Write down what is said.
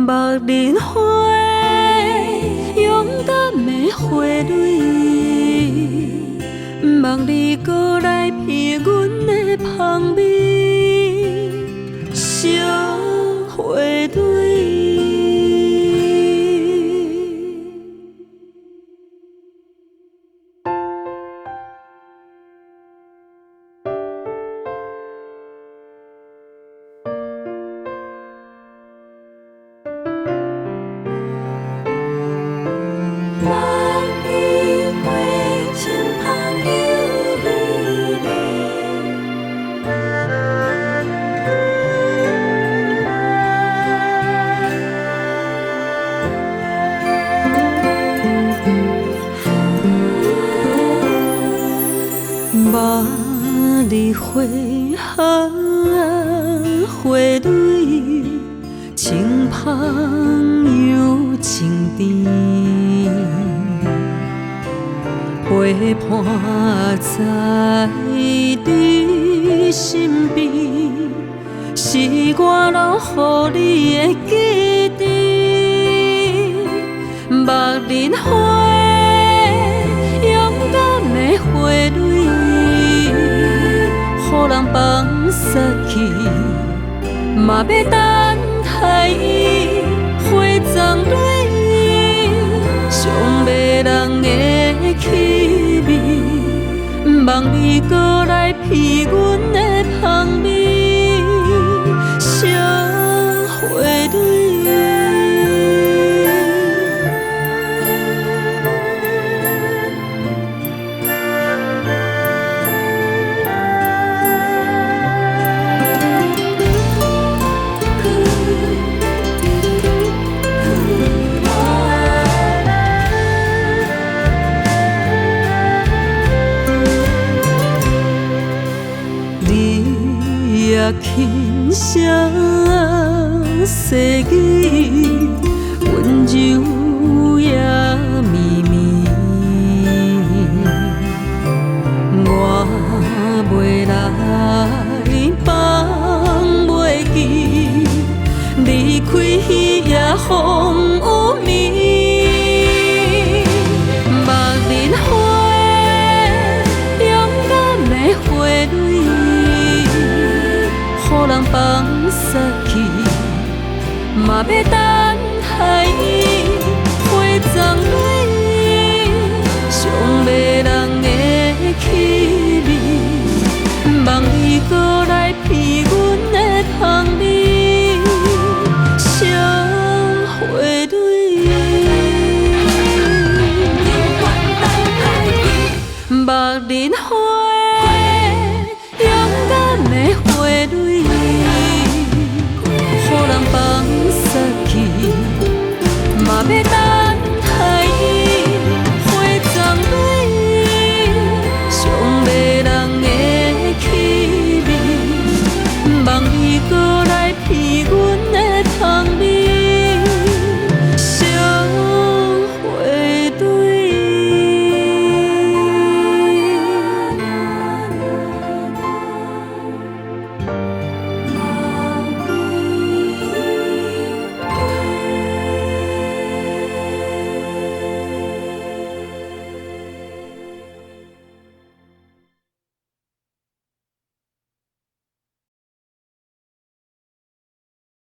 目人花，勇敢的花蕊，望你搁来闻阮的香味，小花蕊。万里花香花蕊，情香又情甜。陪伴在你身边，是我留予你的记忆。目人花，勇敢的花蕊，予人放撒去，嘛要等待伊花丛蕊，上迷人的气味，望你搁来闻阮的香味，小花蕊。轻声细语，温柔也绵绵。我袂来放袂记，离开彼夜风有眠。目人花，勇敢的花蕊，予人放撒去，嘛要等待伊。